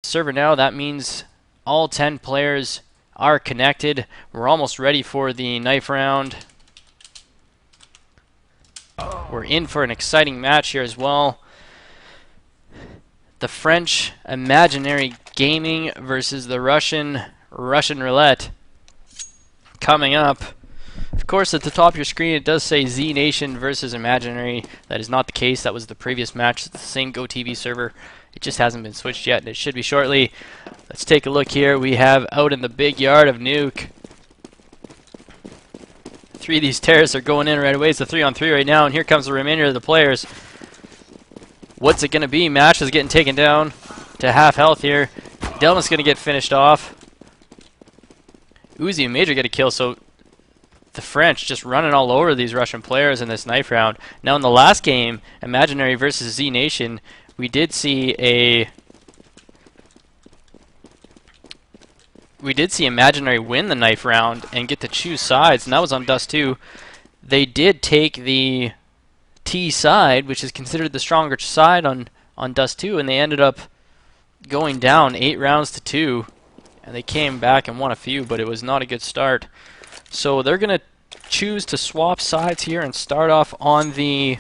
server now. That means all 10 players are connected. We're almost ready for the knife round. We're in for an exciting match here as well. The French Imaginary Gaming versus the Russian Roulette coming up. Of course, at the top of your screen it does say Z Nation versus Imaginary. That is not the case. That was the previous match. It's the same GoTV server. It just hasn't been switched yet, and it should be shortly. Let's take a look here. We have out in the big yard of Nuke. 3 of these terrorists are going in right away. It's a 3-on-3 right now, and here comes the remainder of the players. What's it going to be? Mash is getting taken down to half health here. Delma's going to get finished off. Uzi and Major get a kill, so the French just running all over these Russian players in this knife round. Now in the last game, Imaginary versus Z Nation, we did see Imaginary win the knife round and get to choose sides, and that was on Dust 2. They did take the T side, which is considered the stronger side on Dust 2, and they ended up going down 8 rounds to 2, and they came back and won a few, but it was not a good start. So they're going to choose to swap sides here and start off on the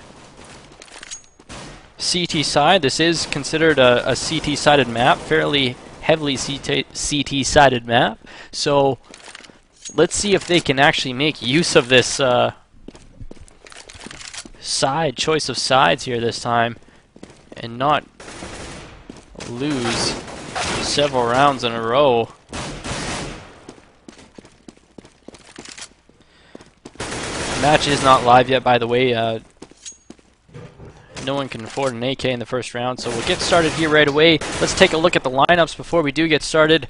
CT side. This is considered a CT-sided map, fairly heavily CT-sided map. So let's see if they can actually make use of this choice of sides here this time and not lose several rounds in a row. The match is not live yet, by the way. No one can afford an AK in the first round, so we'll get started here right away. Let's take a look at the lineups before we do get started.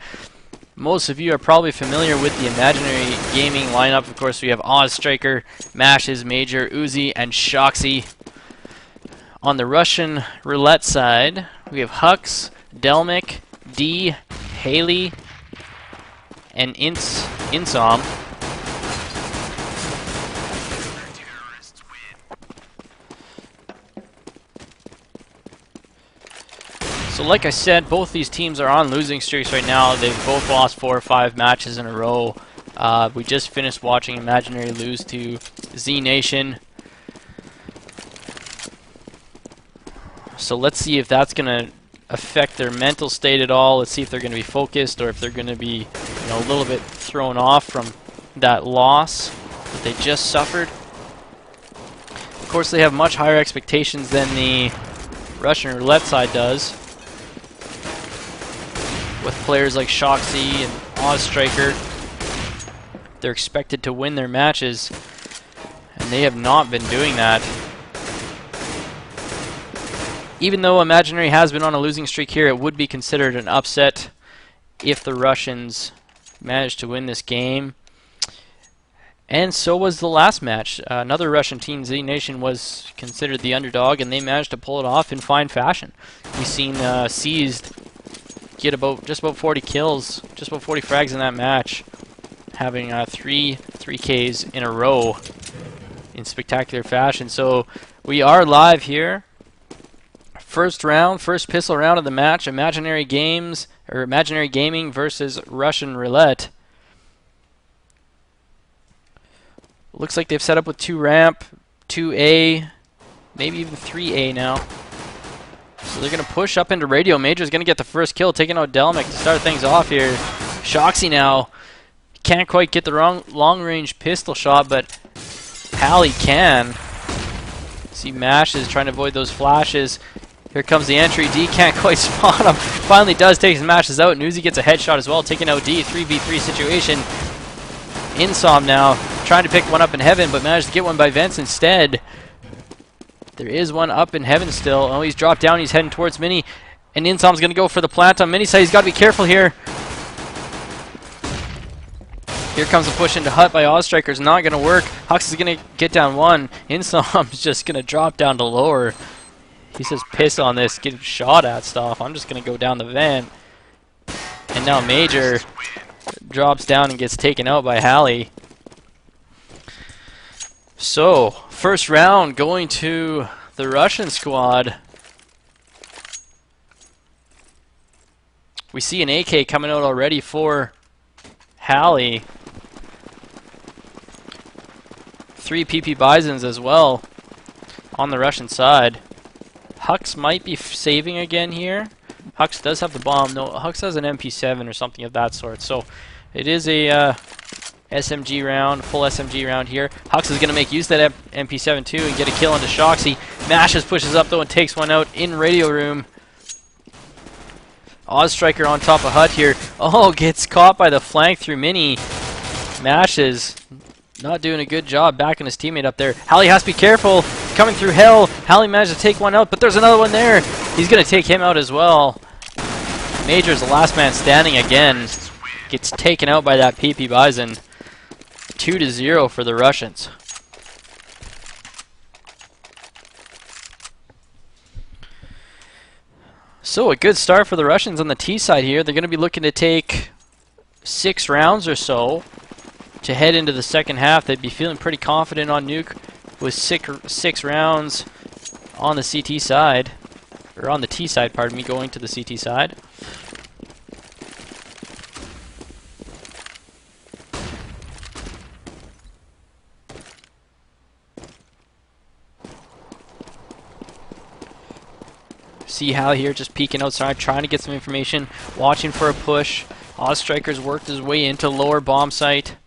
Most of you are probably familiar with the Imaginary Gaming lineup. Of course, we have Ozstriker, Mashes, Major, Uzi, and Shoxy. On the Russian Roulette side, we have Hux, Delmic, D, Haley, and Insom. So like I said, both these teams are on losing streaks right now. They've both lost 4 or 5 matches in a row. We just finished watching Imaginary lose to Z Nation. So let's see if that's going to affect their mental state at all. Let's see if they're going to be focused or if they're going to be, a little bit thrown off from that loss that they just suffered. Of course, they have much higher expectations than the Russian Roulette side does, with players like Shoxy and Ozstriker. They're expected to win their matches, and they have not been doing that. Even though Imaginary has been on a losing streak here, it would be considered an upset if the Russians managed to win this game. And so was the last match. Another Russian team, Z Nation, was considered the underdog, and they managed to pull it off in fine fashion. We've seen Seized get just about 40 kills, just about 40 frags in that match, having 3 Ks in a row in spectacular fashion. So we are live here. First round, first pistol round of the match, Imaginary Gaming versus Russian Roulette. Looks like they've set up with 2 ramp, 2A, maybe even 3A now. So they're going to push up into radio. Major's going to get the first kill, taking out Delmic to start things off here. Shoxy now can't quite get the long-range pistol shot, but Pally can. See Mash is trying to avoid those flashes. Here comes the entry. D can't quite spot him. Finally does, takes Mashes out, and Uzi gets a headshot as well, taking out D. 3v3 situation. Insom now trying to pick one up in heaven, but managed to get one by Vents instead. There is one up in heaven still. Oh, he's dropped down. He's heading towards Mini. And Insom's going to go for the plant on Mini side. He's got to be careful here. Here comes a push into Hut by Ozstriker's. Not going to work. Hux is going to get down 1. Insom's just going to drop down to lower. He says, piss on this. Get shot at stuff. I'm just going to go down the vent. And now Major drops down and gets taken out by Hallie. So, first round going to the Russian squad. We see an AK coming out already for Hallie. 3 PP Bisons as well on the Russian side. Hux might be saving again here. Hux does have the bomb. No, Hux has an MP7 or something of that sort. So it is a SMG round, full SMG round here. Hux is going to make use of that MP7 too and get a kill onto Shoxy. Mashes pushes up though and takes one out in radio room. Ozstriker on top of Hut here. Oh, gets caught by the flank through Mini. Mashes not doing a good job backing his teammate up there. Hallie has to be careful. Coming through hell. Hallie managed to take one out, but there's another one there. He's going to take him out as well. Major's the last man standing again. Gets taken out by that PP Bison. 2-0 for the Russians. So a good start for the Russians on the T side here. They're going to be looking to take 6 rounds or so to head into the second half. They'd be feeling pretty confident on Nuke with six rounds on the CT side, or on the T side, pardon me, going to the CT side. See Hal here just peeking outside, trying to get some information, watching for a push. Ozstriker's worked his way into lower bomb site.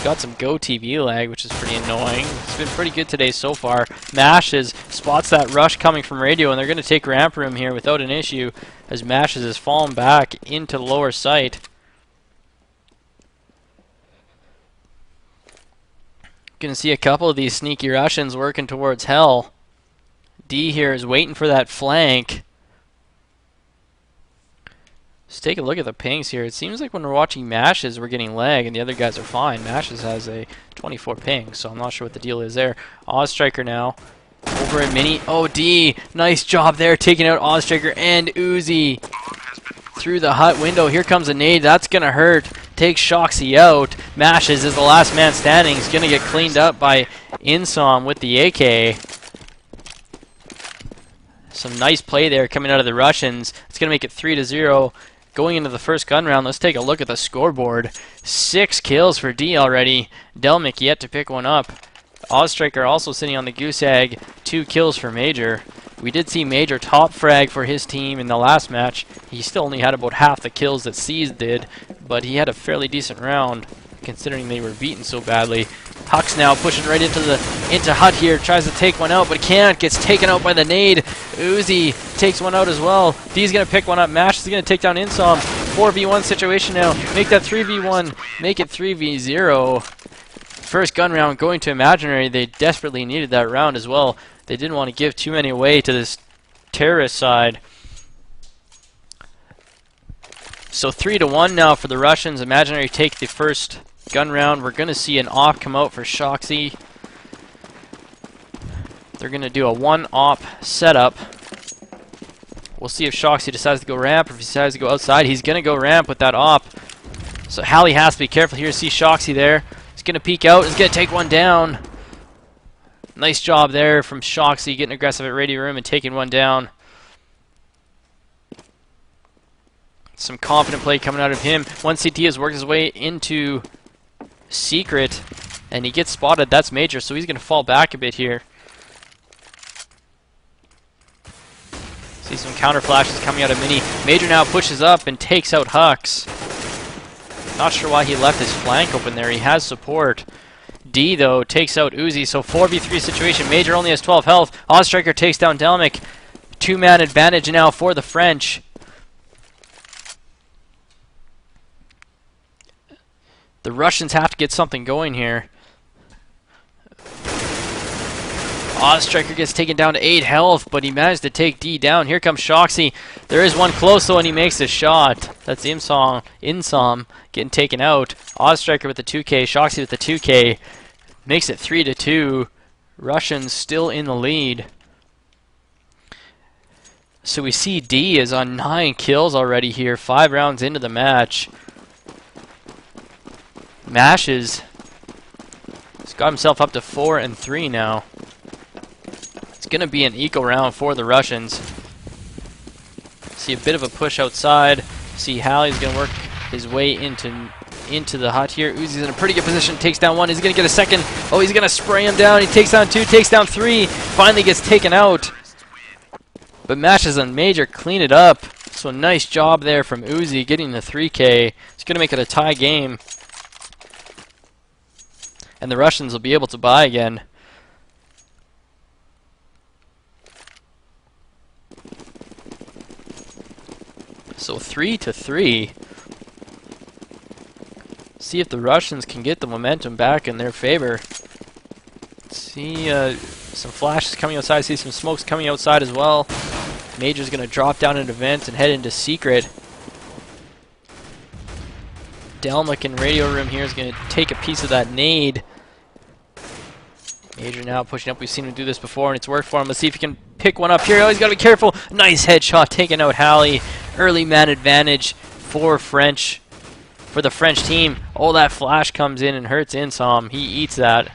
Got some Go TV lag, which is pretty annoying. It's been pretty good today so far. Mashes spots that rush coming from radio, and they're going to take ramp room here without an issue, as Mashes has fallen back into lower site. Going to see a couple of these sneaky Russians working towards hell. D here is waiting for that flank. Let's take a look at the pings here. It seems like when we're watching Mashes, we're getting lag, and the other guys are fine. Mashes has a 24 ping, so I'm not sure what the deal is there. Ozstriker now over at Mini. Oh, D, nice job there, taking out Ozstriker and Uzi through the hut window. Here comes a nade. That's going to hurt. Takes Shoxy out. Mashes is the last man standing. He's going to get cleaned up by Insom with the AK. Some nice play there coming out of the Russians. It's going to make it 3-0. Going into the first gun round, let's take a look at the scoreboard. 6 kills for D already. Delmic yet to pick one up. Ozstriker also sitting on the goose egg. 2 kills for Major. We did see Major top frag for his team in the last match. He still only had about half the kills that C's did, but he had a fairly decent round considering they were beaten so badly. Hux now pushing right into Hut here, tries to take one out, but can't. Gets taken out by the nade. Uzi takes one out as well. D's gonna pick one up. Mash is gonna take down Insom. 4v1 situation now. Make that 3v1. Make it 3v0. First gun round going to Imaginary. They desperately needed that round as well. They didn't want to give too many away to this terrorist side. So 3-1 now for the Russians. Imaginary take the first gun round. We're going to see an op come out for Shoxy. They're going to do a 1-op setup. We'll see if Shoxy decides to go ramp or if he decides to go outside. He's going to go ramp with that op. So Hallie has to be careful here. See Shoxy there. He's going to peek out. He's going to take one down. Nice job there from Shoxy getting aggressive at radio room and taking one down. Some confident play coming out of him. 1CT has worked his way into Secret, and he gets spotted. That's Major, so he's going to fall back a bit here. See some counter flashes coming out of Mini. Major now pushes up and takes out Hux. Not sure why he left his flank open there. He has support. D, though, takes out Uzi, so 4v3 situation. Major only has 12 health. Ozstriker takes down Delmic. 2-man advantage now for the French. The Russians have to get something going here. Ozstriker gets taken down to 8 health, but he managed to take D down. Here comes Shoxy. There is one close, though, and he makes a shot. That's Insom getting taken out. Ozstriker with the 2K, Shoxy with the 2K. Makes it 3-2. Russians still in the lead. So we see D is on 9 kills already here, 5 rounds into the match. Mashes. He's got himself up to 4-3 now. It's going to be an equal round for the Russians. See a bit of a push outside. See Halley's going to work his way into the hut here. Uzi's in a pretty good position. Takes down one. He's going to get a second. Oh, he's going to spray him down. He takes down two. Takes down three. Finally gets taken out. But Mashes and Major clean it up. So nice job there from Uzi getting the 3K. It's going to make it a tie game. And the Russians will be able to buy again. So 3-3. See if the Russians can get the momentum back in their favor. See some flashes coming outside. See some smokes coming outside as well. Major's going to drop down into vent and head into secret. Delmic in radio room here is going to take a piece of that nade. Major now pushing up. We've seen him do this before and it's worked for him. Let's see if he can pick one up here. Oh, he's got to be careful. Nice headshot taking out Halley. Early man advantage for the French team. Oh, that flash comes in and hurts Insom. He eats that.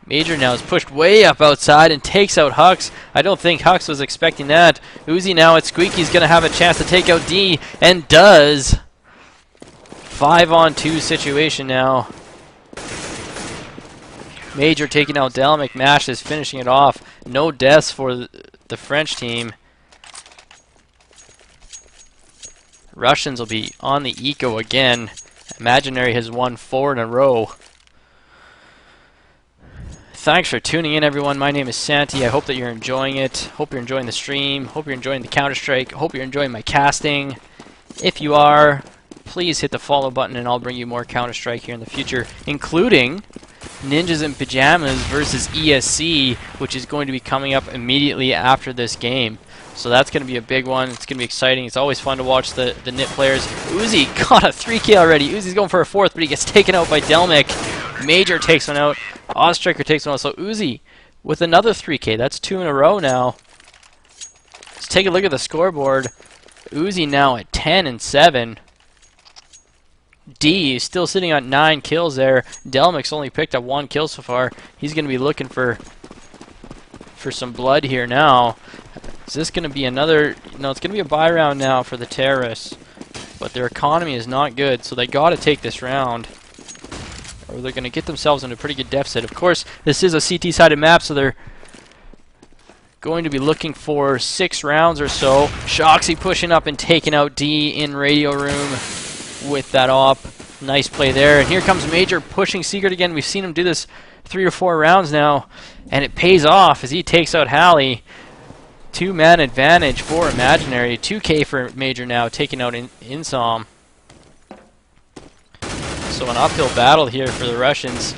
Major now is pushed way up outside and takes out Hux. I don't think Hux was expecting that. Uzi now at Squeaky's going to have a chance to take out D, and does. 5-on-2 situation now. Major taking out Delmic. Mash is finishing it off. No deaths for the French team. Russians will be on the eco again. Imaginary has won 4 in a row. Thanks for tuning in, everyone. My name is sanTi. I hope that you're enjoying it. Hope you're enjoying the stream. Hope you're enjoying the Counter-Strike. Hope you're enjoying my casting. If you are, please hit the follow button and I'll bring you more Counter-Strike here in the future, including Ninjas in Pajamas versus ESC, which is going to be coming up immediately after this game. So that's going to be a big one. It's going to be exciting. It's always fun to watch the NIT players. Uzi got a 3K already. Uzi's going for a 4th, but he gets taken out by Delmic. Major takes one out. Ozstriker takes one out. So Uzi with another 3K. That's 2 in a row now. Let's take a look at the scoreboard. Uzi now at 10-7. D is still sitting on 9 kills there. Delmic's only picked up 1 kill so far. He's going to be looking for some blood here now. Is this going to be another... No, it's going to be a buy round now for the terrorists. But their economy is not good, so they got to take this round, or they're going to get themselves into a pretty good deficit. Of course, this is a CT-sided map, so they're going to be looking for 6 rounds or so. Shoxy pushing up and taking out D in radio room with that op. Nice play there. And here comes Major pushing Secret again. We've seen him do this 3 or 4 rounds now, and it pays off as he takes out Halley. 2-man advantage for Imaginary. 2K for Major now, taking out Insom. So an uphill battle here for the Russians.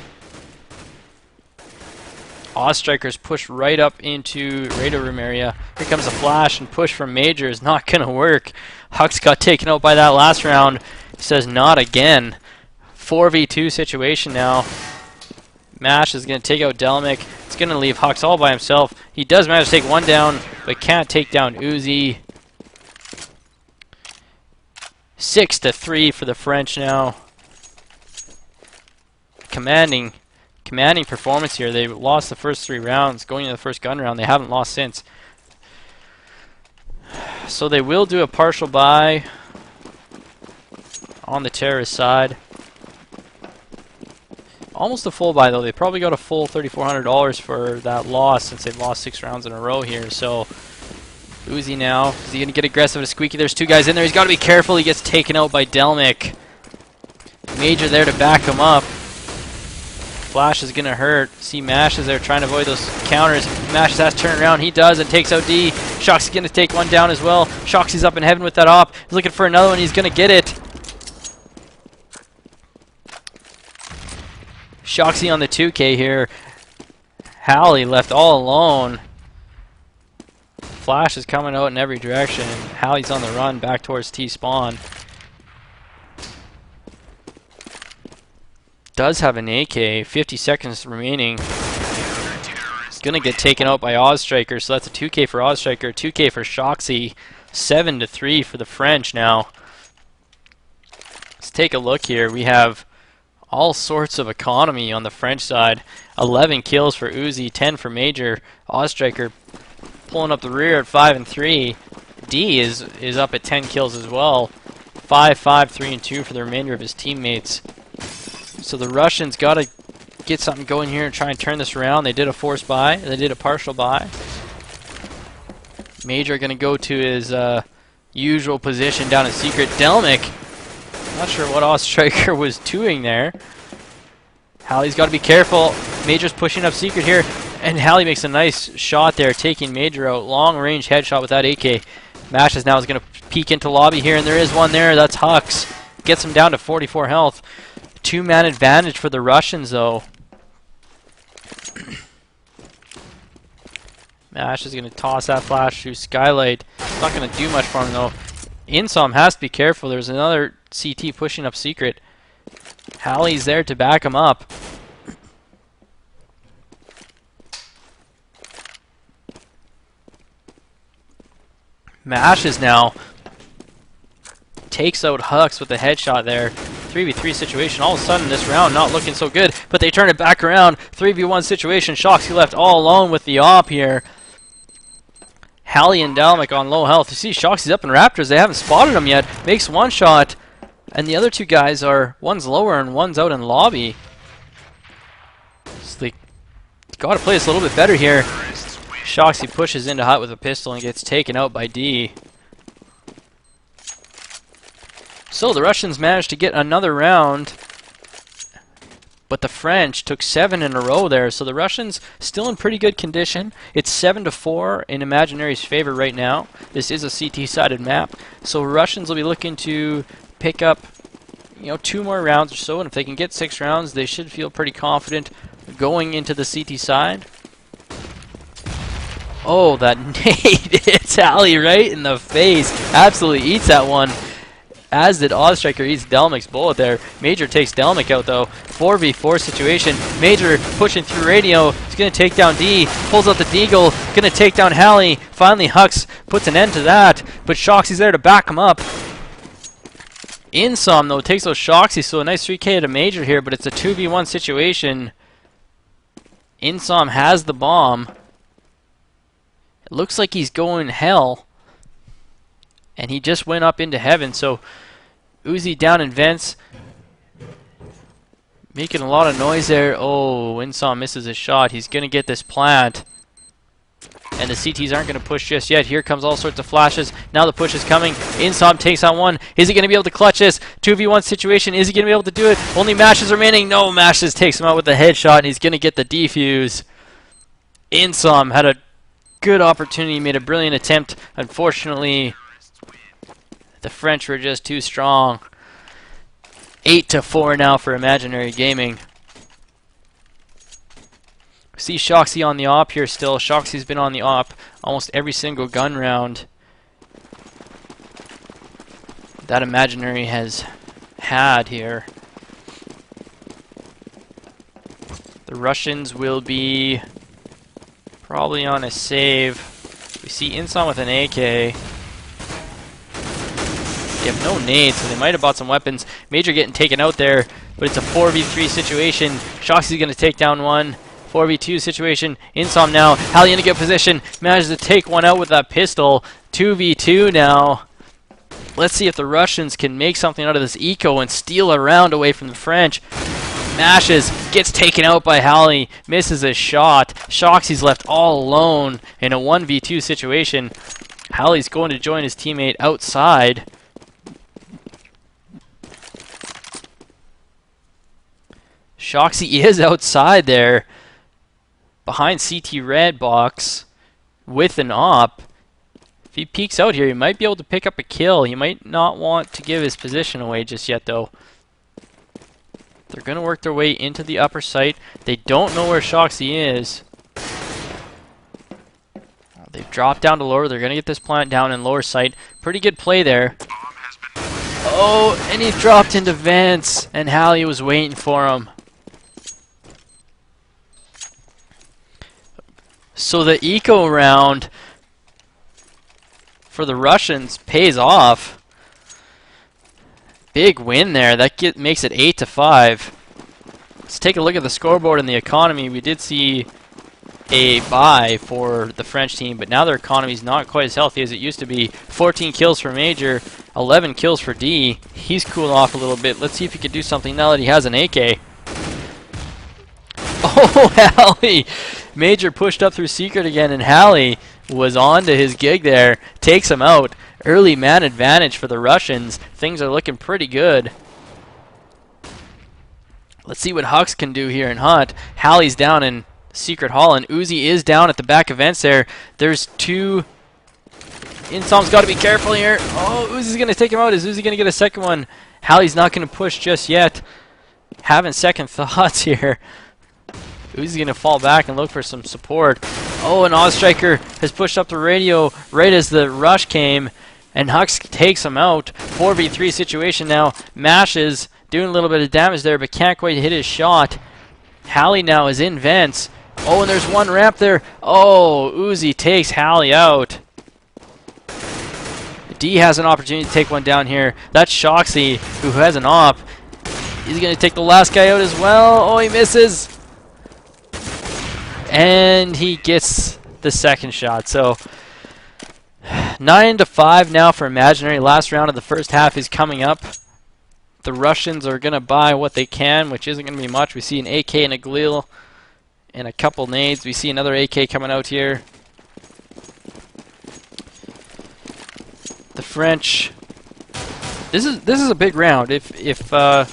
Ozstrikers push right up into radio room area. Here comes a flash, and push from Major is not going to work. Hux got taken out by that last round. He says not again. 4v2 situation now. Mash is going to take out Delmic. It's going to leave Hux all by himself. He does manage to take one down, but can't take down Uzi. 6-3 for the French now. Commanding performance here. They lost the first 3 rounds. Going into the first gun round, they haven't lost since. So they will do a partial buy on the terrorist side. Almost a full buy though. They probably got a full $3,400 for that loss since they've lost 6 rounds in a row here. So Uzi now, is he going to get aggressive at Squeaky? There's 2 guys in there. He's got to be careful. He gets taken out by Delmic. Major there to back him up. Flash is going to hurt. See Mash is there trying to avoid those counters. Mash has to turn around. He does and takes out D. Shoxy's going to take one down as well. Shoxy's up in heaven with that op. He's looking for another one. He's going to get it. Shoxy on the 2K here. Halley left all alone. Flash is coming out in every direction. Halley's on the run back towards T-spawn. Does have an AK. 50 seconds remaining. He's going to get taken out by Ozstriker, so that's a 2K for Ozstriker, 2K for Shoxy. 7-3 for the French now. Let's take a look here. We have all sorts of economy on the French side. 11 kills for Uzi, 10 for Major. Ozstriker pulling up the rear at 5-3. D is up at 10 kills as well. 5, 3, and 2 for the remainder of his teammates. So the Russians got to get something going here and try and turn this around. They did a forced buy. They did a partial buy. Major going to go to his usual position down in secret. Delmic, not sure what Striker was doing there. Halley's got to be careful. Major's pushing up secret here, and Halley makes a nice shot there, taking Major out. Long range headshot with that AK. Mashes now is going to peek into lobby here, and there is one there. That's Hux. Gets him down to 44 health. 2-man advantage for the Russians, though. Mash is going to toss that flash through Skylight. It's not going to do much for him, though. Insom has to be careful. There's another CT pushing up secret. Halley's there to back him up. Mashes now takes out Hux with the headshot there. 3v3 situation. All of a sudden this round not looking so good, but they turn it back around. 3v1 situation. Shoxy left all alone with the op here. Halley and Delmic on low health. You see Shoxy's up in Raptors. They haven't spotted him yet. Makes one shot, and the other two guys are, one's lower and one's out in lobby. So they got to play this a little bit better here. Shoxy pushes into Hut with a pistol and gets taken out by D. So the Russians managed to get another round, but the French took 7 in a row there. So the Russians still in pretty good condition. It's 7-4 in Imaginary's favor right now. This is a CT-sided map, so Russians will be looking to pick up, 2 more rounds or so, and if they can get 6 rounds, they should feel pretty confident going into the CT side. Oh, that nade hits Halley right in the face. Absolutely eats that one. As did Striker eats Delmic's bullet there. Major takes Delmic out though. 4v4 situation. Major pushing through radio. He's going to take down D. Pulls out the Deagle. Going to take down Halley. Finally Hux puts an end to that. But Shoxy's there to back him up. Insom though takes out Shoxy. So a nice 3k to Major here. But it's a 2v1 situation. Insom has the bomb. It looks like he's going hell. And he just went up into heaven. So Uzi down in vents. Making a lot of noise there. Oh, Insom misses a shot. He's going to get this plant. And the CTs aren't going to push just yet. Here comes all sorts of flashes. Now the push is coming. Insom takes on one. Is he going to be able to clutch this? 2v1 situation. Is he going to be able to do it? Only Mashes remaining. No, Mashes takes him out with the headshot. And he's going to get the defuse. Insom had a good opportunity. Made a brilliant attempt. Unfortunately, the French were just too strong. 8-4 now for Imaginary Gaming. See Shoxy on the op here still. Shoxy's been on the op almost every single gun round that Imaginary has had here. The Russians will be probably on a save. We see Insom with an AK. They have no nades, so they might have bought some weapons. Major getting taken out there, but it's a 4v3 situation. Shoxy's going to take down one. 4v2 situation. Insom now. Halley in a good position. Manages to take one out with that pistol. 2v2 now. Let's see if the Russians can make something out of this eco and steal a round away from the French. Mashes. Gets taken out by Halley. Misses a shot. Shoxy's left all alone in a 1v2 situation. Halley's going to join his teammate outside. Shoxy is outside there, behind CT red box, with an op. If he peeks out here, he might be able to pick up a kill. He might not want to give his position away just yet, though. They're going to work their way into the upper site. They don't know where Shoxy is. They've dropped down to lower. They're going to get this plant down in lower site. Pretty good play there. Oh, and he dropped into vents, and Halley was waiting for him. So the eco round for the Russians pays off. Big win there. That makes it 8-5. Let's take a look at the scoreboard and the economy. We did see a bye for the French team, but now their economy is not quite as healthy as it used to be. 14 kills for Major, 11 kills for D. He's cooled off a little bit. Let's see if he can do something now that he has an AK. Oh, Hallie! Major pushed up through Secret again, and Hallie was on to his gig there. Takes him out. Early man advantage for the Russians. Things are looking pretty good. Let's see what Hux can do here in Hunt. Hallie's down in Secret Hall, and Uzi is down at the back of vents there. There's two. Insom's got to be careful here. Oh, Uzi's going to take him out. Is Uzi going to get a second one? Hallie's not going to push just yet. Having second thoughts here. Uzi's going to fall back and look for some support. Oh, and Ozstriker has pushed up the radio right as the rush came, and Hux takes him out. 4v3 situation now. Mashes doing a little bit of damage there, but can't quite hit his shot. Hallie now is in vents. Oh, and there's one ramp there. Oh, Uzi takes Hallie out. D has an opportunity to take one down here. That's Shoxy, who has an op. He's going to take the last guy out as well. Oh, he misses. And he gets the second shot. So 9-5 now for Imaginary. Last round of the first half is coming up. The Russians are going to buy what they can, which isn't going to be much. We see an AK and a Gleel and a couple nades. We see another AK coming out here. The French. This is a big round. If the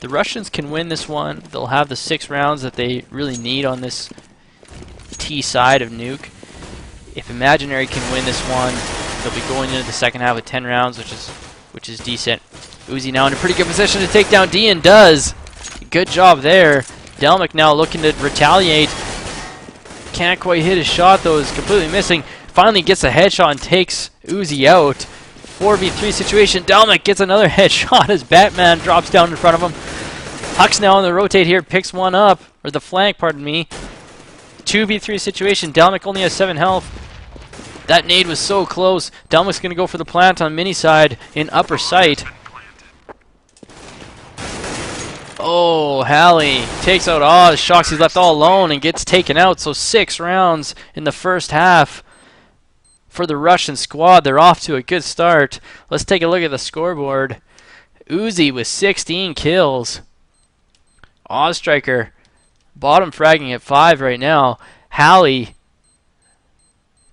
Russians can win this one, they'll have the 6 rounds that they really need on this T side of Nuke. If Imaginary can win this one, they'll be going into the second half with 10 rounds, which is decent. Uzi now in a pretty good position to take down D, and does. Good job there. Delmic now looking to retaliate. Can't quite hit his shot though, is completely missing. Finally gets a headshot and takes Uzi out. 4v3 situation. Delmic gets another headshot as Batman drops down in front of him. Hux now on the rotate here, picks one up, or the flank, pardon me. 2v3 situation. Delmic only has 7 health. That nade was so close. Delmic's going to go for the plant on mini side in upper sight. Oh, Hallie takes out Oz. Shoxy's left all alone and gets taken out. So 6 rounds in the first half for the Russian squad. They're off to a good start. Let's take a look at the scoreboard. Uzi with 16 kills. Ozstriker bottom fragging at 5 right now. Hallie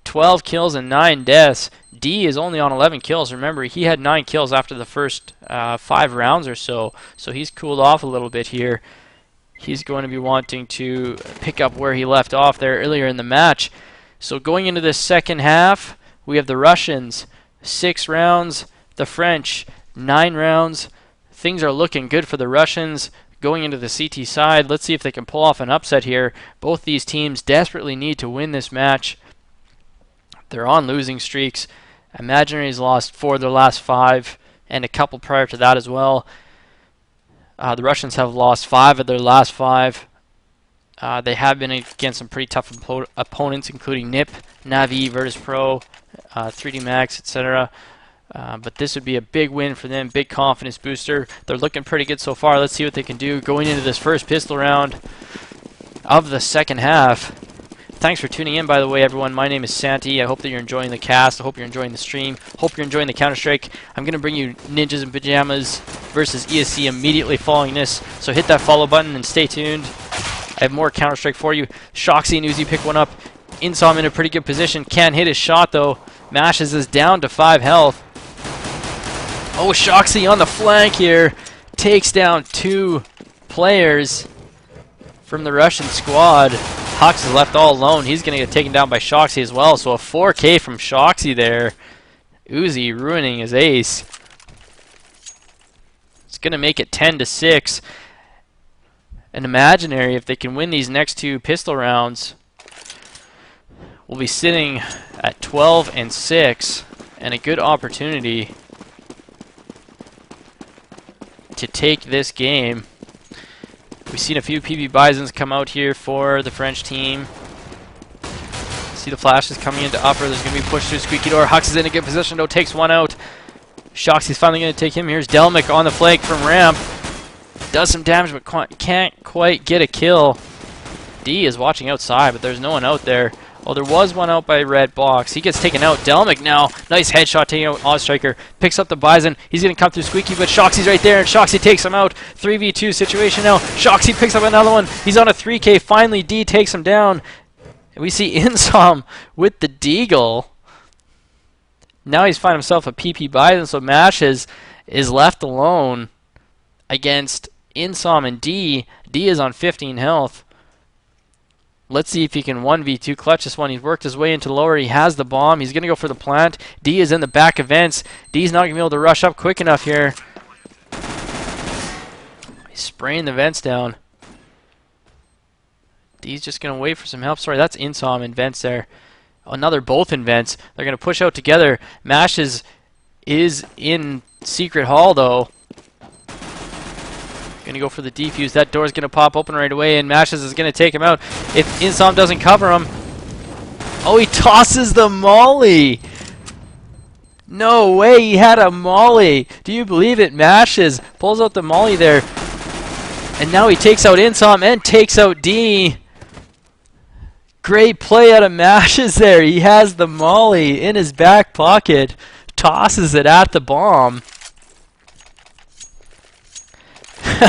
12 kills and 9 deaths. D is only on 11 kills. Remember, he had 9 kills after the first 5 rounds or so. So he's cooled off a little bit here. He's going to be wanting to pick up where he left off there earlier in the match. So going into the second half, we have the Russians 6 rounds, the French 9 rounds. Things are looking good for the Russians. Going into the CT side, let's see if they can pull off an upset here. Both these teams desperately need to win this match. They're on losing streaks. Imaginary's lost 4 of their last 5, and a couple prior to that as well. The Russians have lost 5 of their last 5. They have been against some pretty tough opponents, including NIP, Navi, Virtus Pro, 3D Max, etc. But this would be a big win for them, big confidence booster. They're looking pretty good so far. Let's see what they can do going into this first pistol round of the second half. Thanks for tuning in, by the way, everyone. My name is sanTi. I hope that you're enjoying the cast. I hope you're enjoying the stream. Hope you're enjoying the Counter-Strike. I'm going to bring you Ninjas in Pajamas versus ESC immediately following this. So hit that follow button and stay tuned. I have more Counter-Strike for you. Shoxy and Uzi pick one up. Insom in a pretty good position. Can't hit his shot, though. Mashes is down to 5 health. Oh, Shoxy on the flank here. Takes down 2 players from the Russian squad. Hux is left all alone. He's going to get taken down by Shoxy as well. So a 4K from Shoxy there. Uzi ruining his ace. It's going to make it 10-6. And Imaginary, if they can win these next 2 pistol rounds, will be sitting at 12-6, and a good opportunity to take this game. We've seen a few PB Bisons come out here for the French team. See the flashes coming into upper. There's going to be pushed through squeaky door. Hux is in a good position, though. Takes one out. Shoxy's finally going to take him. Here's Delmic on the flank from ramp. Does some damage, but can't quite get a kill. D is watching outside, but there's no one out there. Oh, there was one out by red box. He gets taken out. Delmic now. Nice headshot taking out Ozstriker. Picks up the Bison. He's going to come through Squeaky, but Shoxy's right there, and Shoxy takes him out. 3v2 situation now. Shoxy picks up another one. He's on a 3K. Finally, D takes him down. And we see Insom with the Deagle. Now he's finding himself a PP Bison, so Mash is left alone against Insom and D. D is on 15 health. Let's see if he can 1v2 clutch this one. He's worked his way into lower. He has the bomb. He's going to go for the plant. D is in the back of vents. D's not going to be able to rush up quick enough here. He's spraying the vents down. D's just going to wait for some help. Sorry, that's Insom in vents there. Another both in vents. They're going to push out together. Mash is in secret hall, though. Going to go for the defuse. That door's going to pop open right away, and Mashes is going to take him out. If Insom doesn't cover him... Oh, he tosses the molly! No way, he had a molly! Do you believe it? Mashes pulls out the molly there. And now he takes out Insom and takes out D. Great play out of Mashes there. He has the molly in his back pocket. Tosses it at the bomb.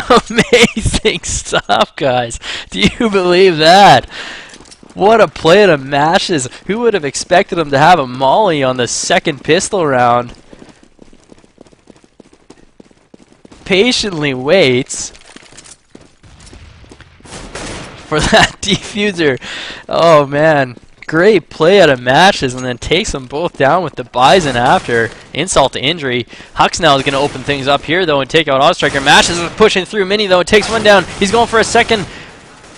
Amazing stuff, guys. Do you believe that? What a play to Mashes. Who would have expected him to have a molly on the second pistol round? Patiently waits for that defuser. Oh, man. Great play out of Mashes, and then takes them both down with the Bison after. Insult to injury. Hux now is going to open things up here, though, and take out Ozstriker. Mashes is pushing through Mini, though, and takes one down. He's going for a second,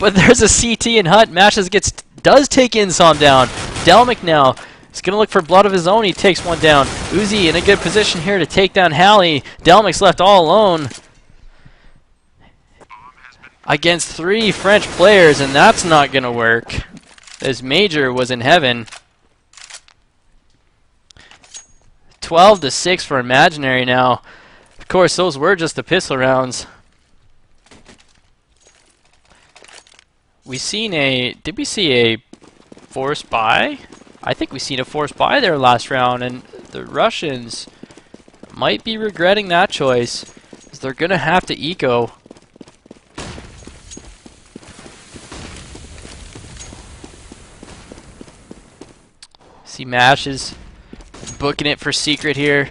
but there's a CT in Hut. Mashes does take Insom down. Delmic now is going to look for blood of his own. He takes one down. Uzi in a good position here to take down Hallie. Delmic's left all alone against 3 French players, and that's not going to work. As Major was in heaven. 12-6 for Imaginary now. Of course, those were just the pistol rounds. Did we see a forced buy? I think we seen a forced buy there last round, and the Russians might be regretting that choice, because they're going to have to eco. See Mashes booking it for secret here.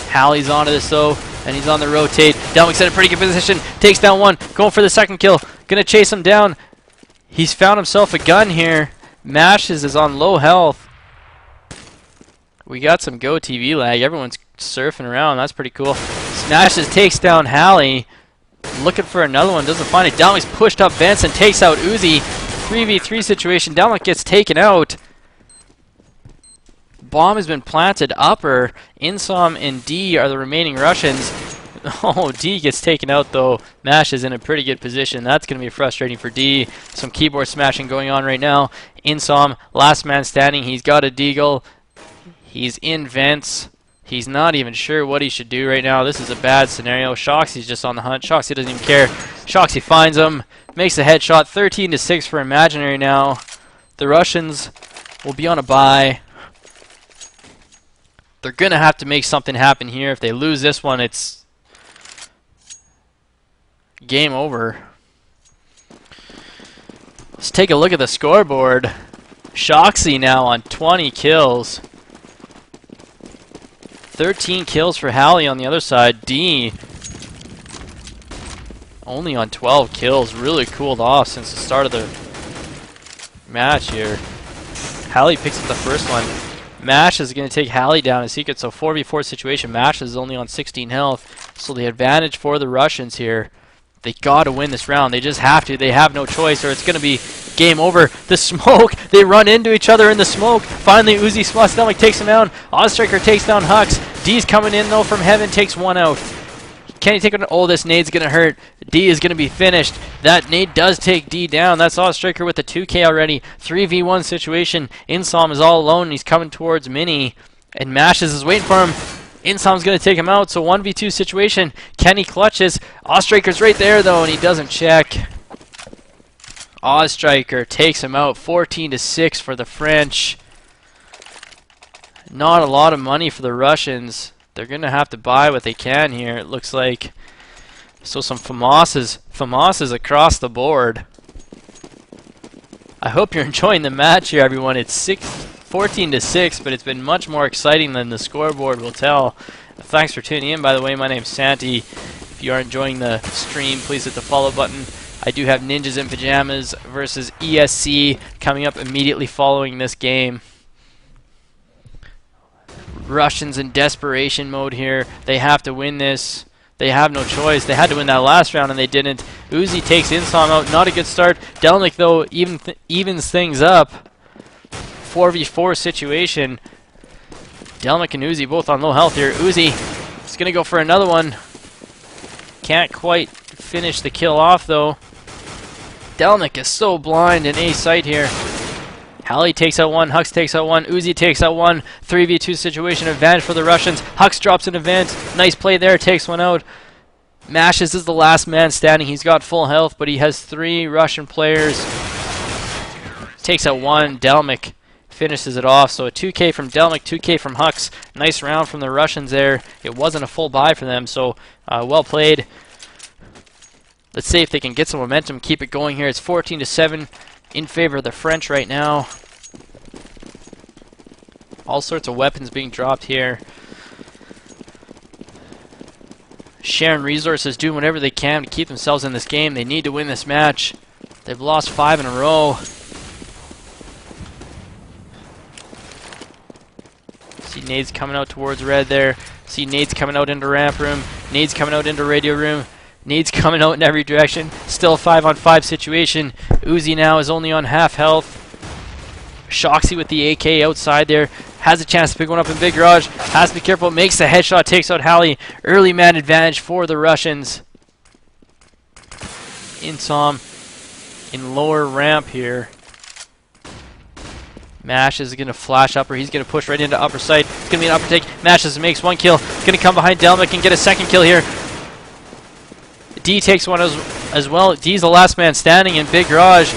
Hallie's onto this though, and he's on the rotate. Delmic's in a pretty good position. Takes down one. Going for the second kill. Gonna chase him down. He's found himself a gun here. Mashes is on low health. We got some Go TV lag. Everyone's surfing around. That's pretty cool. Mashes takes down Hallie. Looking for another one. Doesn't find it. Delmic's pushed up Vance and takes out Uzi. 3v3 situation. Delmic gets taken out. Bomb has been planted upper. Insom and D are the remaining Russians. Oh, D gets taken out though. Mash is in a pretty good position. That's going to be frustrating for D. Some keyboard smashing going on right now. Insom, last man standing. He's got a deagle. He's in vents. He's not even sure what he should do right now. This is a bad scenario. Shoxy's just on the hunt. Shoxy doesn't even care. Shoxy finds him. Makes a headshot. 13-6 for Imaginary now. The Russians will be on a bye. They're going to have to make something happen here. If they lose this one, it's game over. Let's take a look at the scoreboard. Shoxy now on 20 kills. 13 kills for Hallie on the other side. D only on 12 kills. Really cooled off since the start of the match here. Hallie picks up the first one. Mash is going to take Hallie down in secret, so 4v4 situation. Mash is only on 16 health, so the advantage for the Russians here. They got to win this round. They just have to. They have no choice, or it's going to be game over. The smoke. They run into each other in the smoke. Finally, Uzi Stelmach takes him down. Ozstriker takes down Hux. D's coming in, though, from heaven. Takes one out. Can he take one? Oh, this nade's going to hurt. D is going to be finished. That nade does take D down. That's Ozstriker with the 2K already. 3v1 situation. Insom is all alone. He's coming towards Mini. And Mashes is waiting for him. Insom's going to take him out, so 1v2 situation. Kenny clutches. Ozstriker's right there, though, and he doesn't check. Ozstriker takes him out 14-6 for the French. Not a lot of money for the Russians. They're going to have to buy what they can here, it looks like. So some FAMASs across the board. I hope you're enjoying the match here, everyone. It's 14-6, but it's been much more exciting than the scoreboard will tell. Thanks for tuning in, by the way. My name's sanTi. If you are enjoying the stream, please hit the follow button. I do have Ninjas in Pajamas versus ESC coming up immediately following this game. Russians in desperation mode here. They have to win this. They have no choice. They had to win that last round and they didn't. Uzi takes Insom out. Not a good start. Delnik, though, evens things up. 4v4 situation. Delnik and Uzi both on low health here. Uzi is going to go for another one. Can't quite finish the kill off, though. Delnik is so blind in A sight here. Hallie takes out one, Hux takes out one, Uzi takes out one. 3v2 situation, advantage for the Russians. Hux drops an event. Nice play there, takes one out. Mashes is the last man standing. He's got full health, but he has 3 Russian players. Takes out one. Delnik finishes it off. So a 2k from Delnik, 2k from Hux. Nice round from the Russians there. It wasn't a full buy for them, so well played. Let's see if they can get some momentum, keep it going here. It's 14-7 in favor of the French right now. All sorts of weapons being dropped here. Sharing resources, doing whatever they can to keep themselves in this game. They need to win this match. They've lost 5 in a row. See nades coming out towards red there. See nades coming out into ramp room. Nades coming out into radio room. Nades coming out in every direction. Still a 5-on-5 situation. Uzi now is only on half health. Shoxy with the AK outside there. Has a chance to pick one up in big garage. Has to be careful. Makes the headshot. Takes out Hallie. Early man advantage for the Russians. Insom in lower ramp here. Mash is going to flash upper. He's going to push right into upper side. It's going to be an upper take. Mash makes one kill. Going to come behind Delmic and get a second kill here. D takes one as well. D's the last man standing in big garage.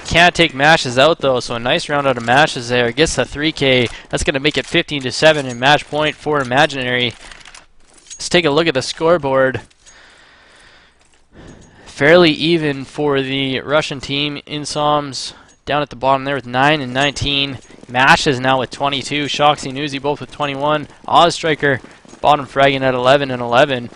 Can't take Mashes out though, so a nice round out of Mashes there. Gets the 3k. That's going to make it 15-7 in match point for Imaginary. Let's take a look at the scoreboard. Fairly even for the Russian team. Insoms down at the bottom there with 9 and 19. Mashes now with 22. Shoxy and Uzi both with 21. Ozstriker bottom fragging at 11 and 11.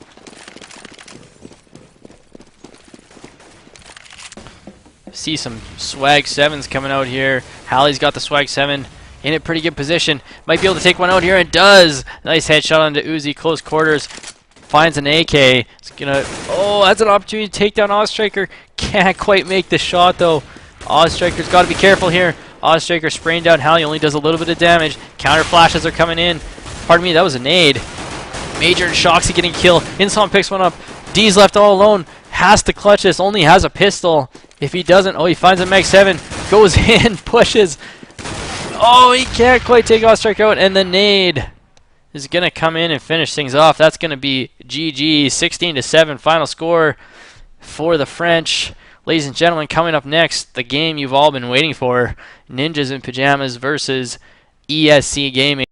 See some swag 7s coming out here. Hallie's got the swag 7 in a pretty good position. Might be able to take one out here and does. Nice headshot onto Uzi, close quarters. Finds an AK. It's gonna. Oh, that's an opportunity to take down Ozstriker. Can't quite make the shot though. Ozstriker's got to be careful here. Ozstriker spraying down Hallie, only does a little bit of damage. Counter flashes are coming in. Pardon me, that was a nade. Major and Shoxy getting killed. Insom picks one up. D's left all alone. Has to clutch this. Only has a pistol. If he doesn't, oh, he finds a Mag 7. Goes in, pushes. Oh, he can't quite take Ozstriker out. And the nade is going to come in and finish things off. That's going to be GG. 16-7 final score for the French. Ladies and gentlemen, coming up next, the game you've all been waiting for. Ninjas in Pajamas versus ESC Gaming.